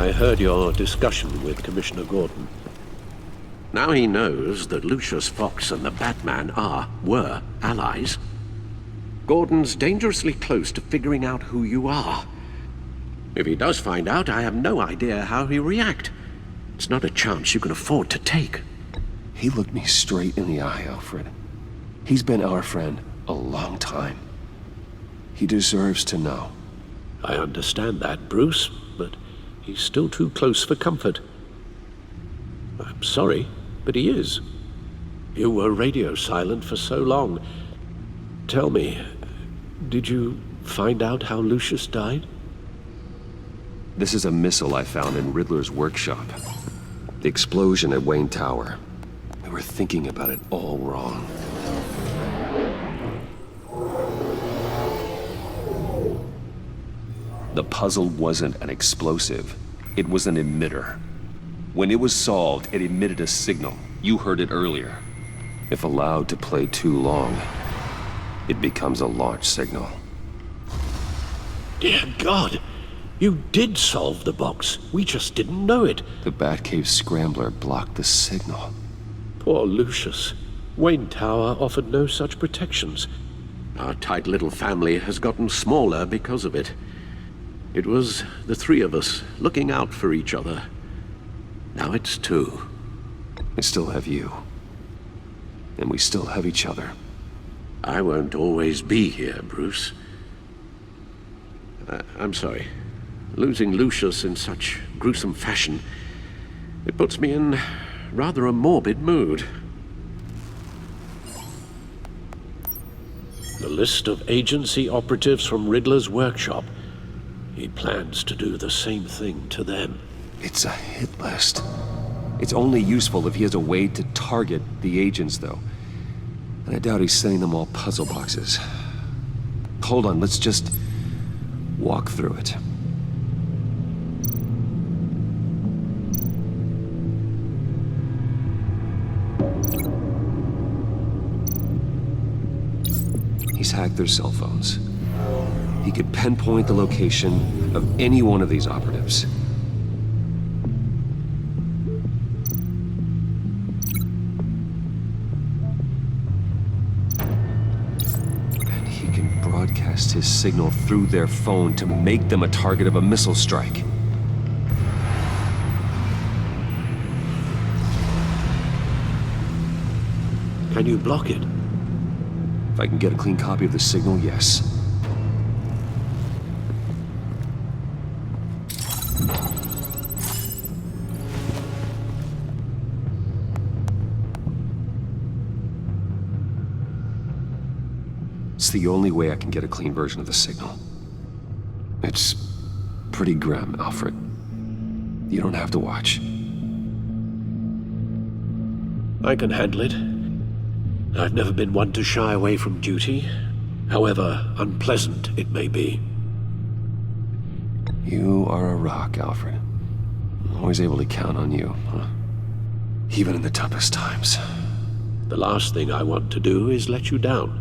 I heard your discussion with Commissioner Gordon. Now he knows that Lucius Fox and the Batman were allies. Gordon's dangerously close to figuring out who you are. If he does find out, I have no idea how he'll react. It's not a chance you can afford to take. He looked me straight in the eye, Alfred. He's been our friend a long time. He deserves to know. I understand that, Bruce, but he's still too close for comfort. I'm sorry, but he is. You were radio silent for so long. Tell me, did you find out how Lucius died? This is a missile I found in Riddler's workshop. The explosion at Wayne Tower. We were thinking about it all wrong. The puzzle wasn't an explosive. It was an emitter. When it was solved, it emitted a signal. You heard it earlier. If allowed to play too long, it becomes a launch signal. Dear God! You did solve the box. We just didn't know it. The Batcave scrambler blocked the signal. Poor Lucius. Wayne Tower offered no such protections. Our tight little family has gotten smaller because of it. It was the three of us looking out for each other. Now it's two. I still have you. And we still have each other. I won't always be here, Bruce. I'm sorry. Losing Lucius in such gruesome fashion, it puts me in rather a morbid mood. The list of agency operatives from Riddler's workshop. He plans to do the same thing to them. It's a hit list. It's only useful if he has a way to target the agents, though. And I doubt he's sending them all puzzle boxes. Hold on, let's just walk through it. He's hacked their cell phones. He could pinpoint the location of any one of these operatives. And he can broadcast his signal through their phone to make them a target of a missile strike. Can you block it? If I can get a clean copy of the signal, yes. It's the only way I can get a clean version of the signal. It's pretty grim, Alfred. You don't have to watch. I can handle it. I've never been one to shy away from duty, however unpleasant it may be. You are a rock, Alfred. I'm always able to count on you, huh? Even in the toughest times. The last thing I want to do is let you down.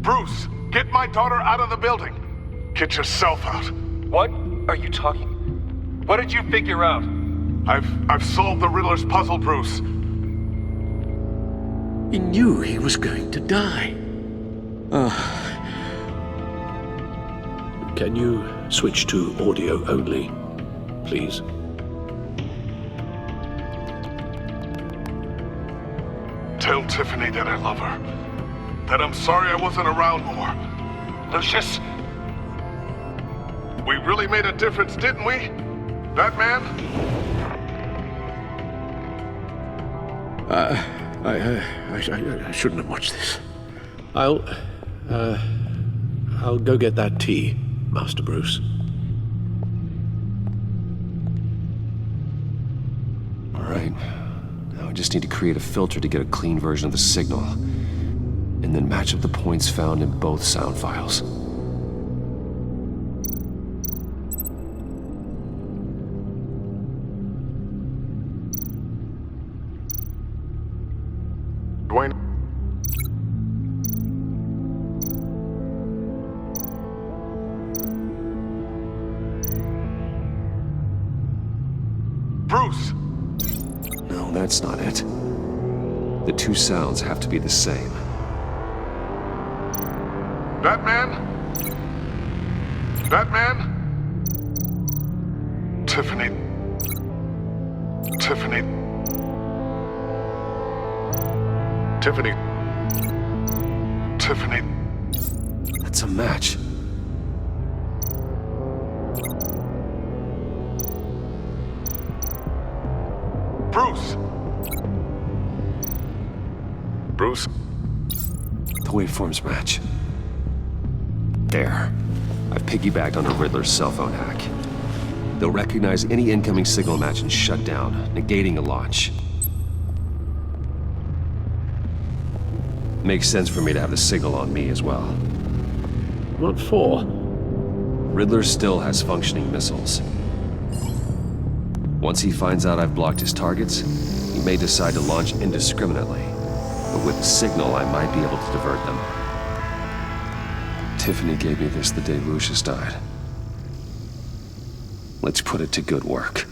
Bruce, get my daughter out of the building. Get yourself out. What are you talking? What did you figure out? I've solved the Riddler's puzzle, Bruce. He knew he was going to die. Can you switch to audio only, please? Tell Tiffany that I love her. That I'm sorry I wasn't around more. Lucius? We really made a difference, didn't we? Batman? I shouldn't have watched this. I'll go get that tea, Master Bruce. All right. Now I just need to create a filter to get a clean version of the signal, and then match up the points found in both sound files. Dwayne? That's not it. The two sounds have to be the same. Batman? Batman? Tiffany. Tiffany. Tiffany. Tiffany. That's a match. Bruce. Bruce. The waveforms match. There. I've piggybacked on a Riddler's cell phone hack. They'll recognize any incoming signal match and shut down, negating a launch. Makes sense for me to have the signal on me as well. What for? Riddler still has functioning missiles. Once he finds out I've blocked his targets, he may decide to launch indiscriminately. But with the signal, I might be able to divert them. Tiffany gave me this the day Lucius died. Let's put it to good work.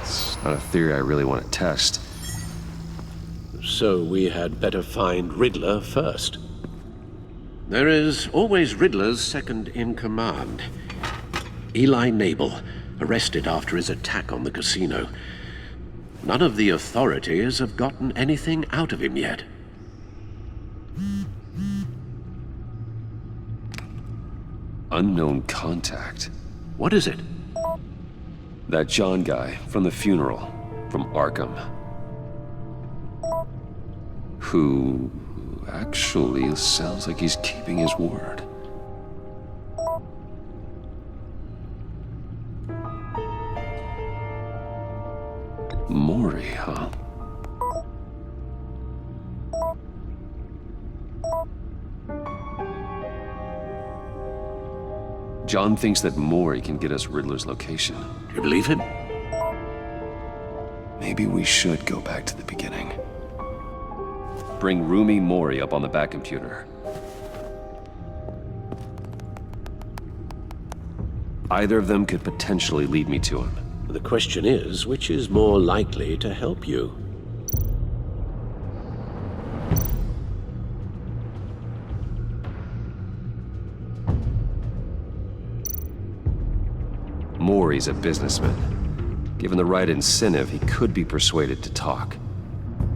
It's not a theory I really want to test. So we had better find Riddler first. There is always Riddler's second in command. Eli Nabel, arrested after his attack on the casino. None of the authorities have gotten anything out of him yet. Unknown contact. What is it? That John guy from the funeral, from Arkham. Who actually sounds like he's keeping his word. Maury, huh? John thinks that Maury can get us Riddler's location. Do you believe him? Maybe we should go back to the beginning. Bring Roomy Maury up on the back computer. Either of them could potentially lead me to him. The question is, which is more likely to help you? Maury's a businessman. Given the right incentive, he could be persuaded to talk.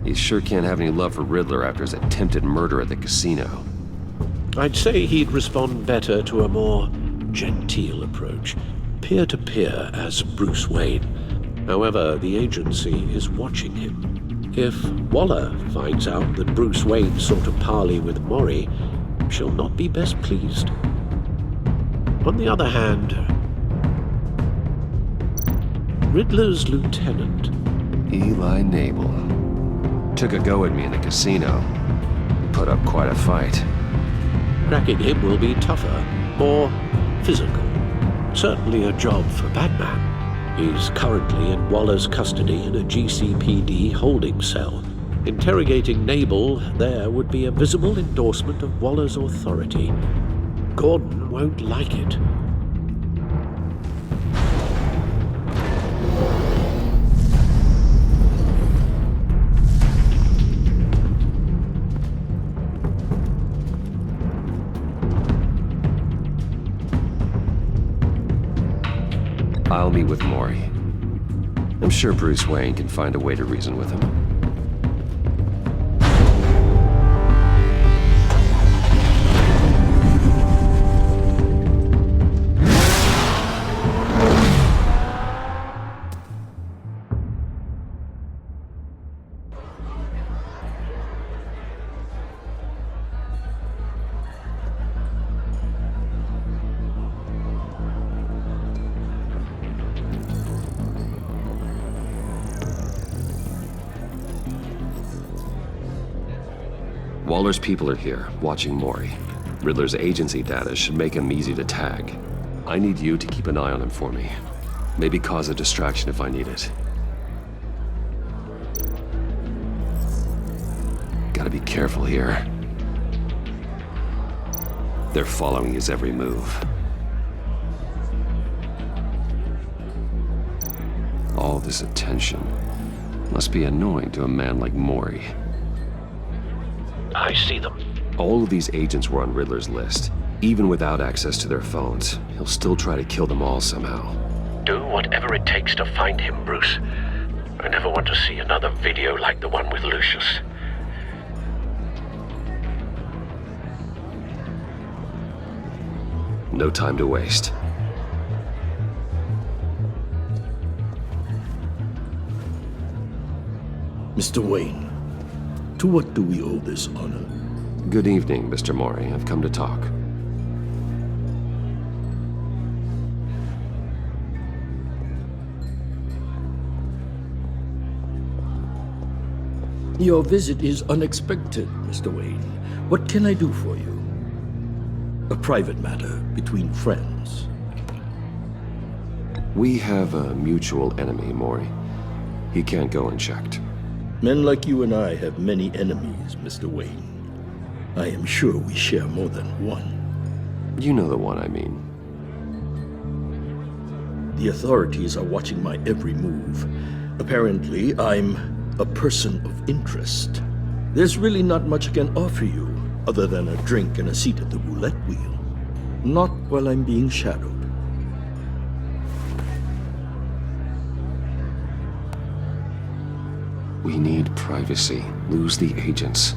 He sure can't have any love for Riddler after his attempted murder at the casino. I'd say he'd respond better to a more genteel approach, peer-to-peer as Bruce Wayne. However, the agency is watching him. If Waller finds out that Bruce Wayne sought a parley with Maury, she'll not be best pleased. On the other hand, Riddler's lieutenant, Eli Nabel, took a go at me in the casino. Put up quite a fight. cracking him will be tougher, more physical. Certainly a job for Batman. He's currently in Waller's custody in a GCPD holding cell. Interrogating Nabel there would be a visible endorsement of Waller's authority. Gordon won't like it. I'll meet with Maury. I'm sure Bruce Wayne can find a way to reason with him. Waller's people are here, watching Maury. Riddler's agency data should make him easy to tag. I need you to keep an eye on him for me. Maybe cause a distraction if I need it. Gotta be careful here. They're following his every move. All this attention must be annoying to a man like Mori. I see them. All of these agents were on Riddler's list. Even without access to their phones, he'll still try to kill them all somehow. Do whatever it takes to find him, Bruce. I never want to see another video like the one with Lucius. No time to waste. Mr. Wayne, to what do we owe this honor? Good evening, Mr. Mori. I've come to talk. Your visit is unexpected, Mr. Wayne. What can I do for you? A private matter between friends. We have a mutual enemy, Mori. He can't go unchecked. Men like you and I have many enemies, Mr. Wayne. I am sure we share more than one. You know the one I mean. The authorities are watching my every move. Apparently, I'm a person of interest. There's really not much I can offer you, other than a drink and a seat at the roulette wheel. Not while I'm being shadowed. We need privacy. Lose the agents.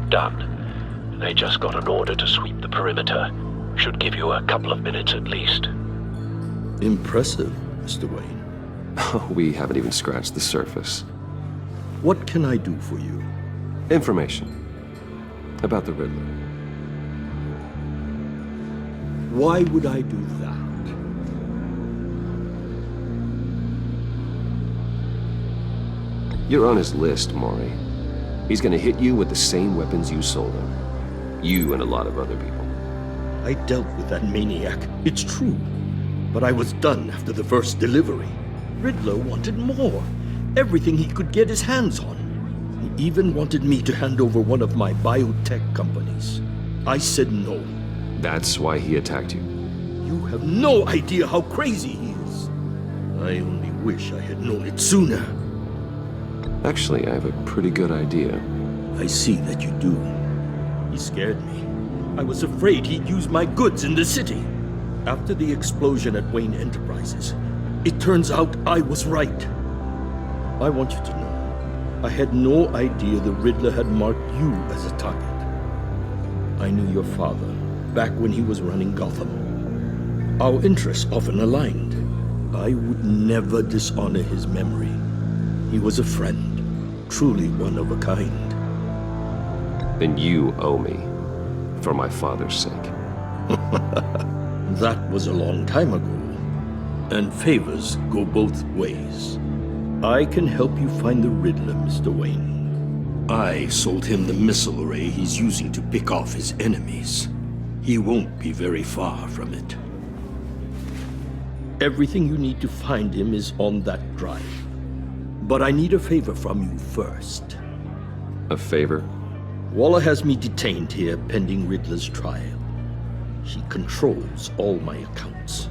Done. They just got an order to sweep the perimeter. Should give you a couple of minutes at least. Impressive, Mr. Wayne. We haven't even scratched the surface. What can I do for you? Information about the Riddler. Why would I do that? You're on his list, Mori. He's gonna hit you with the same weapons you sold him. You and a lot of other people. I dealt with that maniac, it's true. But I was done after the first delivery. Riddler wanted more. Everything he could get his hands on. He even wanted me to hand over one of my biotech companies. I said no. That's why he attacked you. You have no idea how crazy he is. I only wish I had known it sooner. Actually, I have a pretty good idea. I see that you do. He scared me. I was afraid he'd use my goods in the city. After the explosion at Wayne Enterprises, it turns out I was right. I want you to know, I had no idea the Riddler had marked you as a target. I knew your father back when he was running Gotham. Our interests often aligned. I would never dishonor his memory. He was a friend, truly one of a kind. Then you owe me, for my father's sake. That was a long time ago, and favors go both ways. I can help you find the Riddler, Mr. Wayne. I sold him the missile array he's using to pick off his enemies. He won't be very far from it. Everything you need to find him is on that drive. But I need a favor from you first. A favor? Waller has me detained here pending Riddler's trial. She controls all my accounts.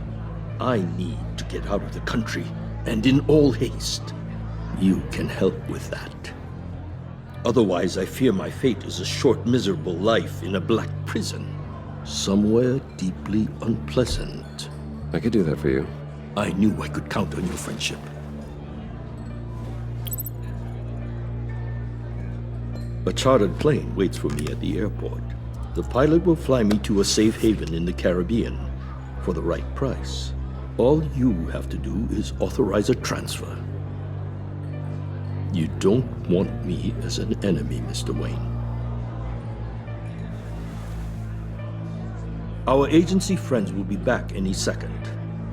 I need to get out of the country, and in all haste. You can help with that. Otherwise, I fear my fate is a short, miserable life in a black prison. Somewhere deeply unpleasant. I could do that for you. I knew I could count on your friendship. A chartered plane waits for me at the airport. The pilot will fly me to a safe haven in the Caribbean for the right price. All you have to do is authorize a transfer. You don't want me as an enemy, Mr. Wayne. Our agency friends will be back any second.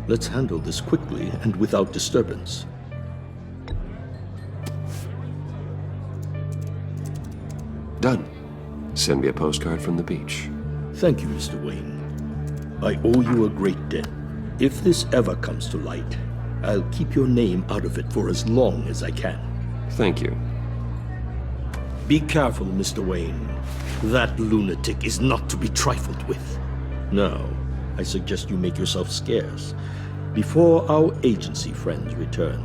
Let's handle this quickly and without disturbance. Done. Send me a postcard from the beach. Thank you, Mr. Wayne. I owe you a great debt. If this ever comes to light, I'll keep your name out of it for as long as I can. Thank you. Be careful, Mr. Wayne. That lunatic is not to be trifled with. Now, I suggest you make yourself scarce. before our agency friends return.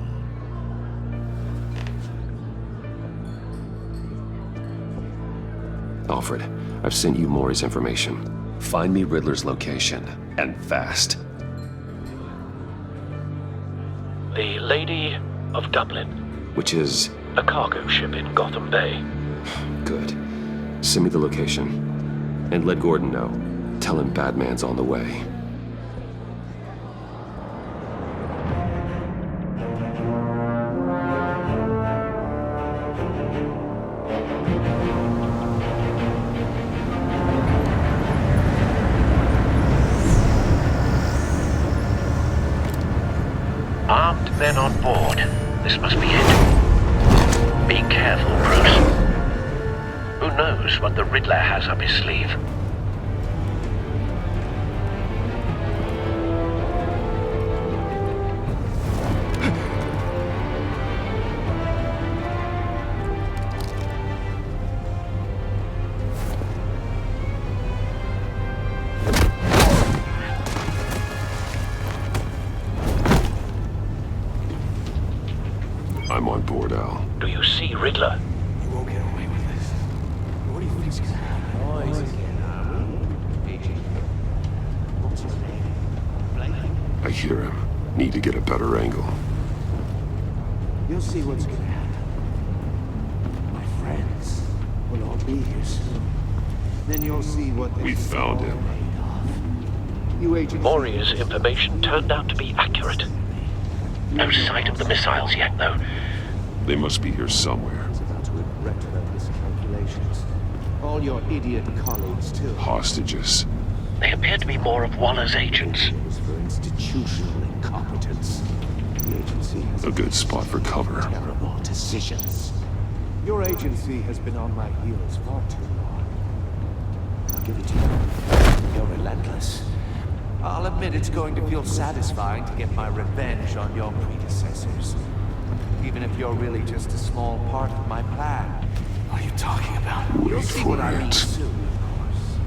Alfred, I've sent you Maury's information. Find me Riddler's location, and fast. The Lady of Dublin. Which is... A cargo ship in Gotham Bay. Good. Send me the location. And let Gordon know. Tell him Batman's on the way. Armed men on board. This must be it. Be careful, Bruce. Who knows what the Riddler has up his sleeve? I'm on board, Al. Do you see Riddler? You won't get away with this. What do you think's gonna happen? Noise again, Agent. What's his name? Blake? I hear him. Need to get a better angle. You'll see what's gonna happen. My friends will all be here soon. Then you'll see what We found him. You agents. Maury's information turned out to be accurate. No sight of the missiles yet, though. They must be here somewhere. About to regret their miscalculations. All your idiot colleagues, too. Hostages. They appear to be more of Waller's agents. It was for institutional incompetence. The agency has A good spot for cover. terrible decisions. Your agency has been on my heels far too long. I'll give it to you. You're relentless. I'll admit it's going to feel satisfying to get my revenge on your predecessors. Even if you're really just a small part of my plan. What are you talking about? You'll see what I mean soon, of course.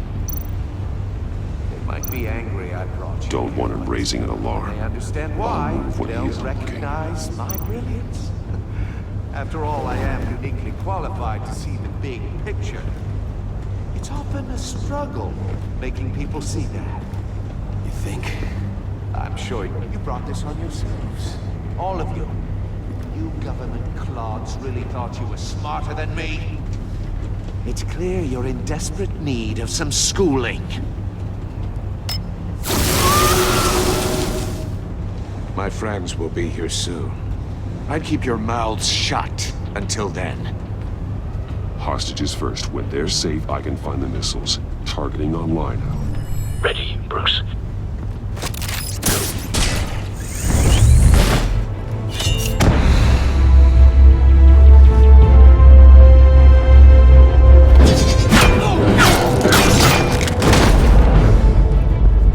They might be angry I brought you. Don't want him raising an alarm. I understand why. I'll move when he They'll isn't looking. recognize my brilliance. After all, I am uniquely qualified to see the big picture. It's often a struggle making people see that. You think? I'm sure you brought this on yourselves. All of you. You government clods really thought you were smarter than me. It's clear you're in desperate need of some schooling. My friends will be here soon. I'd keep your mouths shut until then. Hostages first. When they're safe, I can find the missiles. Targeting online now. Ready, Bruce.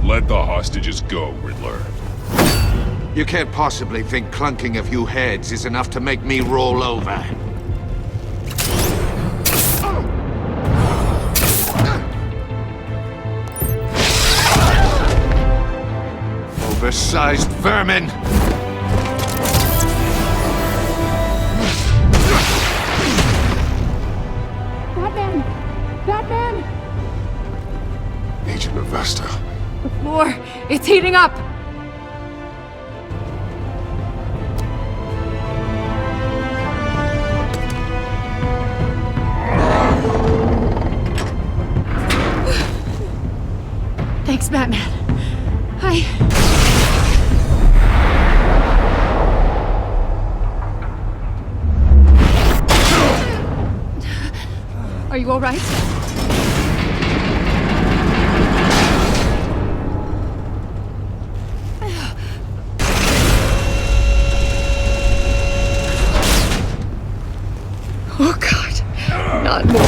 Let the hostages go, Riddler. You can't possibly think clunking a few heads is enough to make me roll over. Oversized vermin! Batman! Batman! Agent Avesta. The floor! It's heating up! Thanks, Batman. Are you all right? Oh, God. Not more.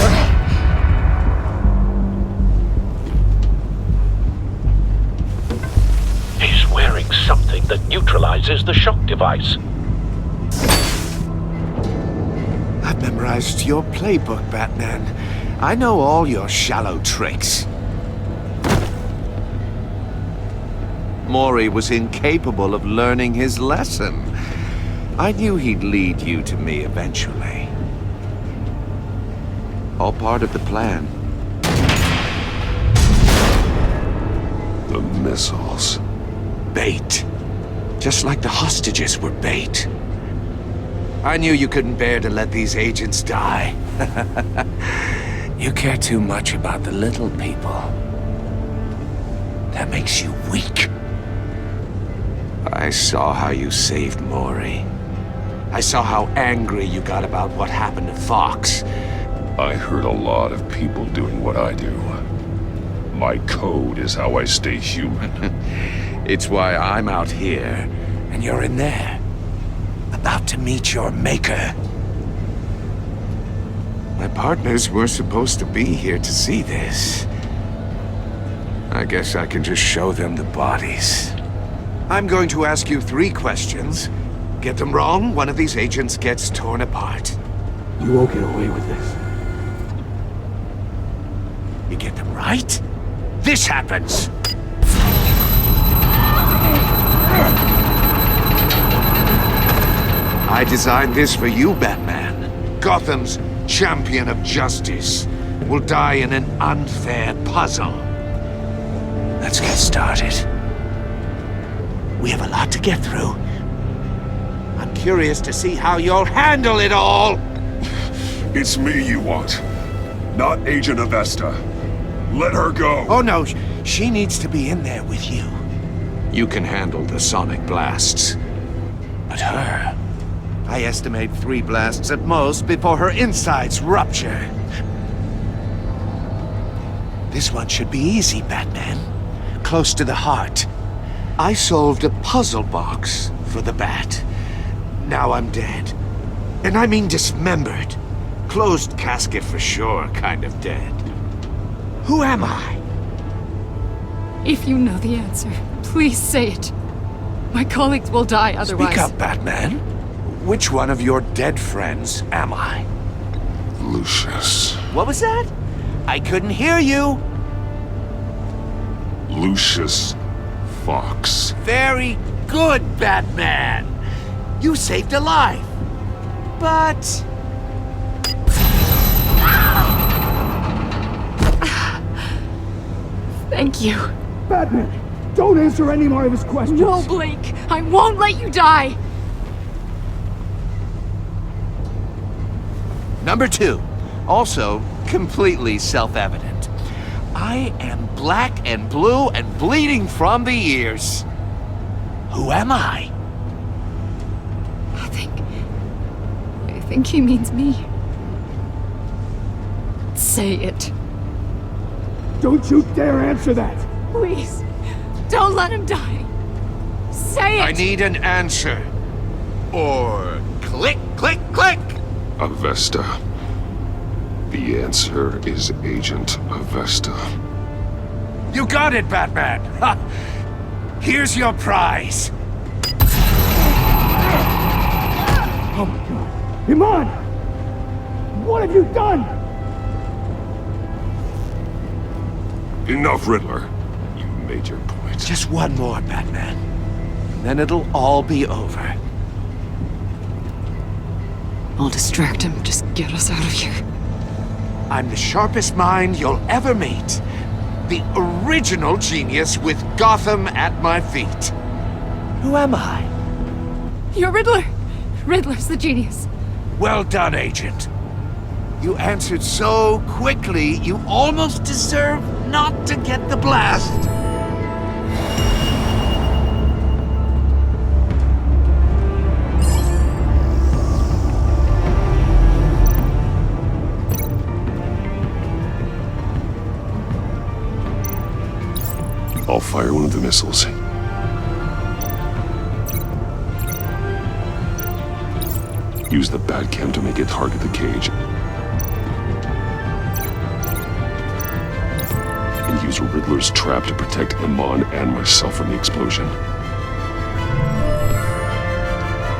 He's wearing something that neutralizes the shock device. I've memorized your playbook, Batman. I know all your shallow tricks. Maury was incapable of learning his lesson. I knew he'd lead you to me eventually. All part of the plan. The missiles. Bait. Just like the hostages were bait. I knew you couldn't bear to let these agents die. You care too much about the little people. That makes you weak. I saw how you saved Maury. I saw how angry you got about what happened to Fox. I hurt a lot of people doing what I do. My code is how I stay human. It's why I'm out here, and you're in there. About to meet your maker. My partners were supposed to be here to see this. I guess I can just show them the bodies. I'm going to ask you 3 questions. Get them wrong, one of these agents gets torn apart. You won't get away with this. You get them right, this happens. I designed this for you, Batman. Gotham's champion of justice will die in an unfair puzzle. Let's get started. We have a lot to get through. I'm curious to see how you'll handle it all. It's me you want, not Agent Avesta. Let her go. Oh no, she needs to be in there with you. You can handle the sonic blasts. But her... I estimate 3 blasts at most before her insides rupture. This one should be easy, Batman. Close to the heart. I solved a puzzle box for the Bat. Now I'm dead. And I mean dismembered. Closed casket for sure, kind of dead. Who am I? If you know the answer, please say it. My colleagues will die otherwise. Speak up, Batman. Which one of your dead friends am I? Lucius. What was that? I couldn't hear you. Lucius Fox. Very good, Batman. You saved a life. But... Thank you. Batman, don't answer any more of his questions. No, Blake. I won't let you die. Number 2, also completely self-evident. I am black and blue and bleeding from the ears. Who am I? I think he means me. Say it. Don't you dare answer that! Please. Don't let him die. Say it! I need an answer. Or click, click, click! Avesta. The answer is Agent Avesta. You got it, Batman! Ha! Here's your prize. Oh my god. Iman! What have you done? Enough, Riddler. You made your point. Just one more, Batman. And then it'll all be over. I'll distract him. Just get us out of here. I'm the sharpest mind you'll ever meet. The original genius with Gotham at my feet. Who am I? You're Riddler. Riddler's the genius. Well done, Agent. You answered so quickly, you almost deserve not to get the blast. I'll fire one of the missiles. Use the Batcam to make it target the cage. And use Riddler's trap to protect Iman and myself from the explosion.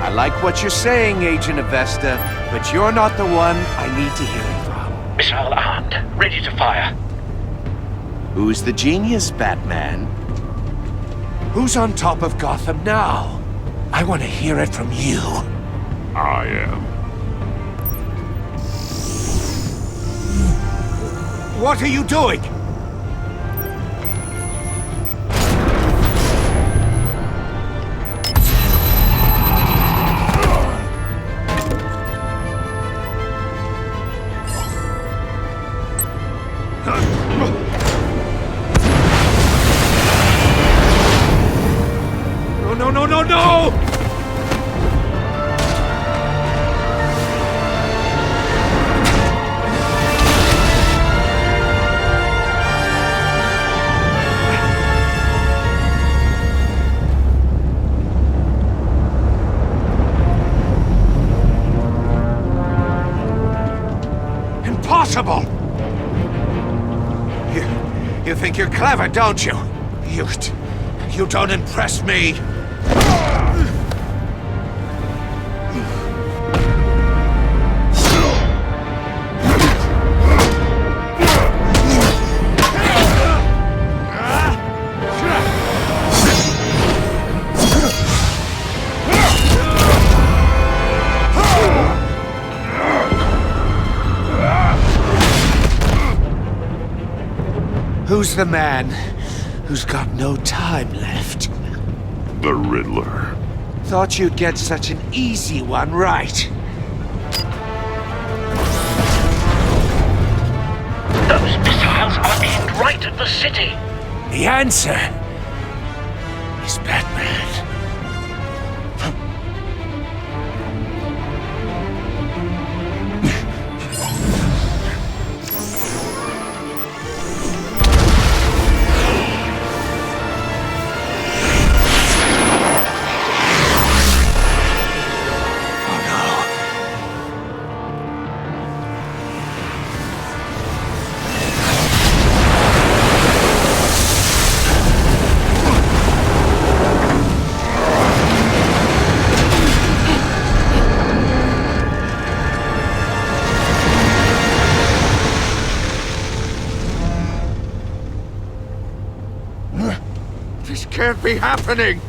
I like what you're saying, Agent Avesta, but you're not the one I need to hear it from. Missile armed, ready to fire. Who's the genius, Batman? Who's on top of Gotham now? I want to hear it from you. I am. What are you doing? No! Impossible! You think you're clever, don't you? You don't impress me. Who's the man who's got no time left? The Riddler. Thought you'd get such an easy one right. Those missiles are aimed right at the city. The answer is Batman. This can't be happening!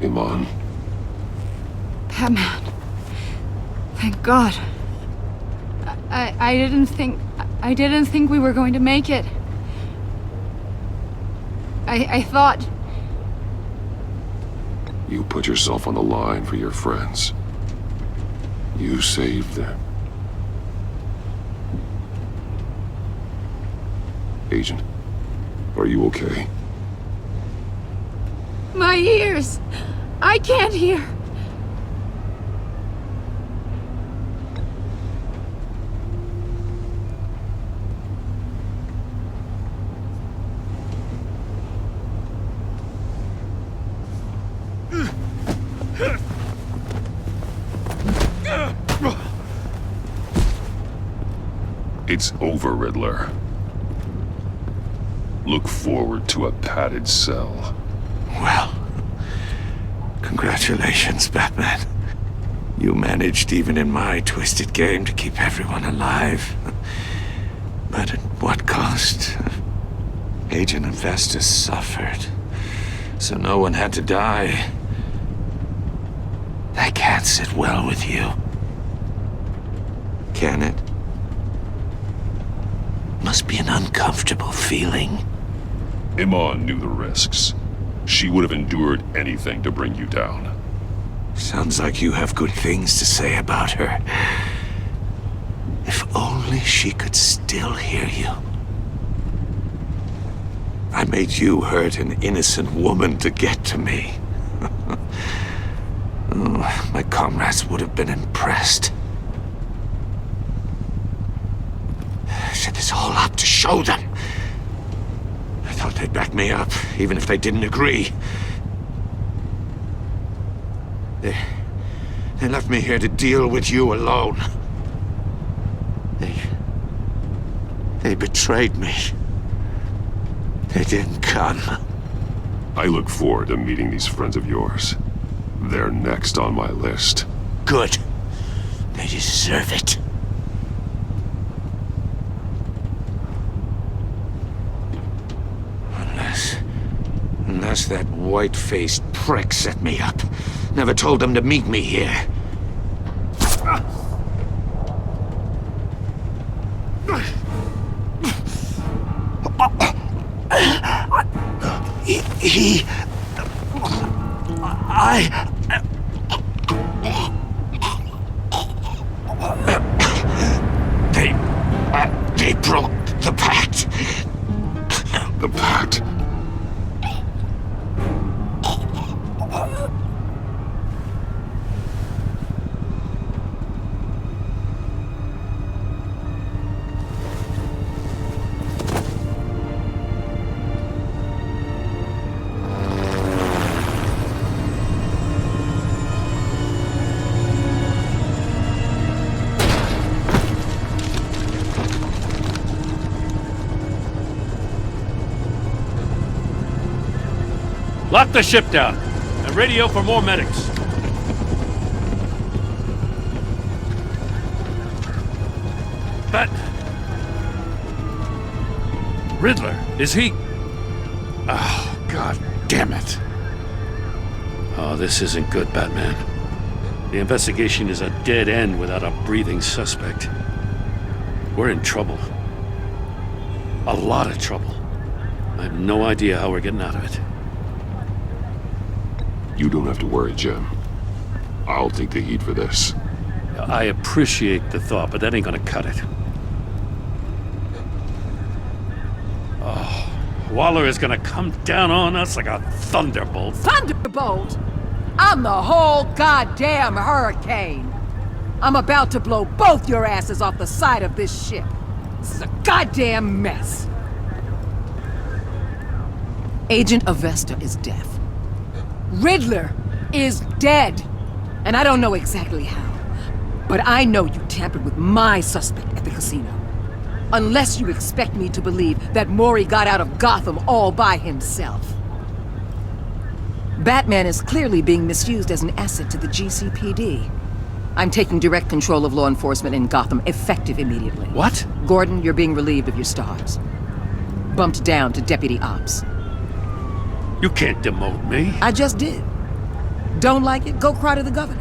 Iman. Batman. Thank God. I didn't think we were going to make it. I thought... You put yourself on the line for your friends. You saved them. Agent, are you okay? My ears! I can't hear! It's over, Riddler. Look forward to a padded cell. Well, congratulations, Batman. You managed, even in my twisted game, to keep everyone alive. But at what cost? Agent Investus suffered, so no one had to die. That can't sit well with you. Can it? Must be an uncomfortable feeling. Iman knew the risks. She would have endured anything to bring you down. Sounds like you have good things to say about her. If only she could still hear you. I made you hurt an innocent woman to get to me. Oh, my comrades would have been impressed. Set this all up to show them. I thought they'd back me up, even if they didn't agree. They left me here to deal with you alone. They betrayed me. They didn't come. I look forward to meeting these friends of yours. They're next on my list. Good. They deserve it. Unless that white-faced prick set me up. Never told them to meet me here. They broke the pact. The pact? Lock the ship down, and radio for more medics. Riddler, is he? Oh, God damn it. Oh, this isn't good, Batman. The investigation is a dead end without a breathing suspect. We're in trouble. A lot of trouble. I have no idea how we're getting out of it. You don't have to worry, Jim. I'll take the heat for this. I appreciate the thought, but that ain't gonna cut it. Oh, Waller is gonna come down on us like a thunderbolt. Thunderbolt? I'm the whole goddamn hurricane. I'm about to blow both your asses off the side of this ship. This is a goddamn mess. Agent Avesta is deaf. Riddler is dead. And I don't know exactly how. But I know you tampered with my suspect at the casino. Unless you expect me to believe that Maury got out of Gotham all by himself. Batman is clearly being misused as an asset to the GCPD. I'm taking direct control of law enforcement in Gotham, effective immediately. What? Gordon, you're being relieved of your stars. Bumped down to Deputy Ops. You can't demote me. I just did. Don't like it? Go cry to the governor.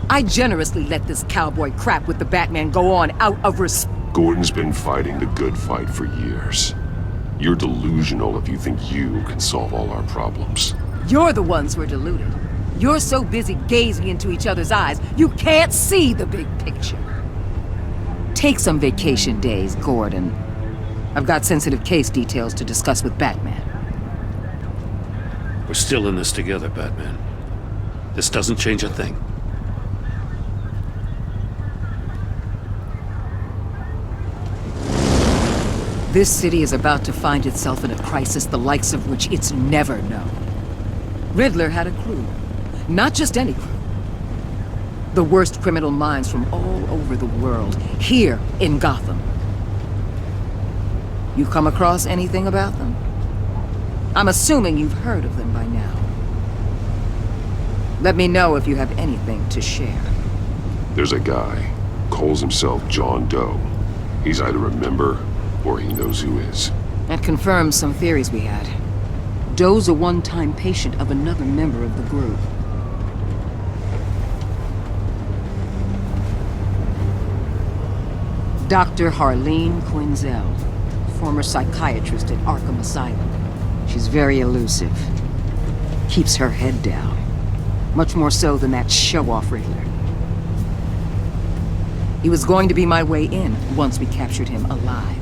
I generously let this cowboy crap with the Batman go on out of respect. Gordon's been fighting the good fight for years. You're delusional if you think you can solve all our problems. You're the ones who are deluded. You're so busy gazing into each other's eyes, you can't see the big picture. Take some vacation days, Gordon. I've got sensitive case details to discuss with Batman. We're still in this together, Batman. This doesn't change a thing. This city is about to find itself in a crisis the likes of which it's never known. Riddler had a crew. Not just any crew. The worst criminal minds from all over the world, here in Gotham. You come across anything about them? I'm assuming you've heard of them by now. Let me know if you have anything to share. There's a guy, calls himself John Doe. He's either a member, or he knows who is. That confirms some theories we had. Doe's a one-time patient of another member of the group. Dr. Harleen Quinzel, former psychiatrist at Arkham Asylum. She's very elusive. Keeps her head down. Much more so than that show-off Riddler. He was going to be my way in once we captured him alive.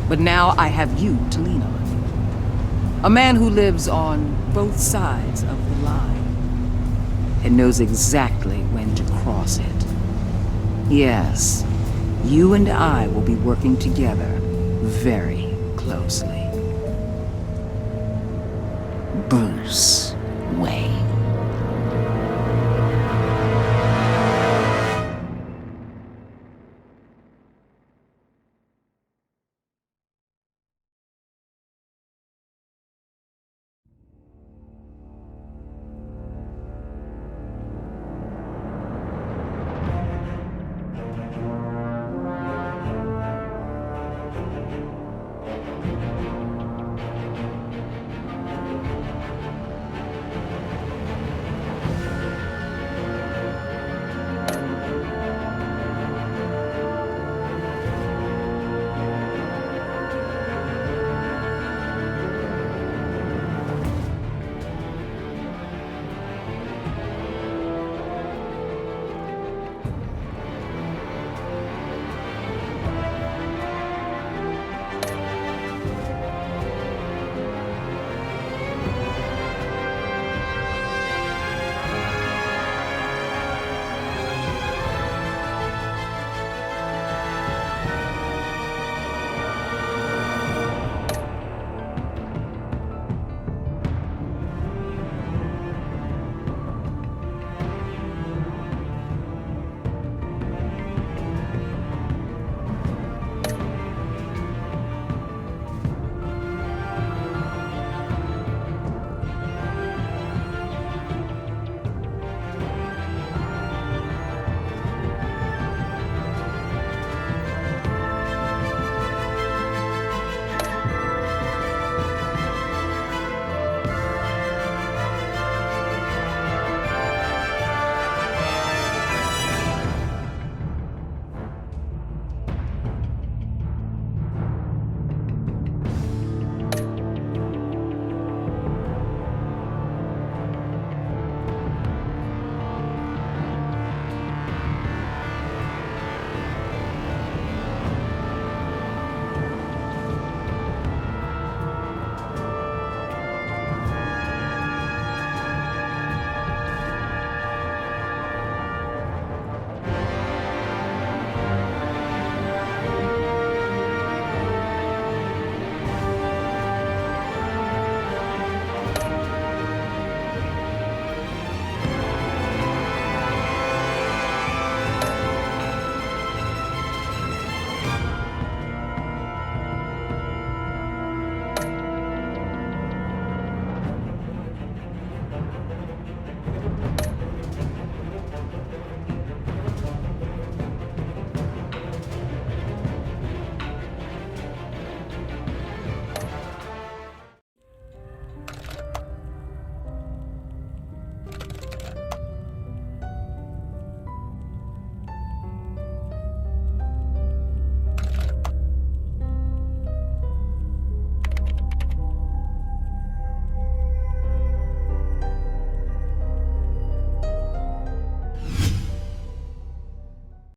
But now I have you to lean on. A man who lives on both sides of the line and knows exactly when to cross it. Yes, you and I will be working together very closely. Bruce Wayne.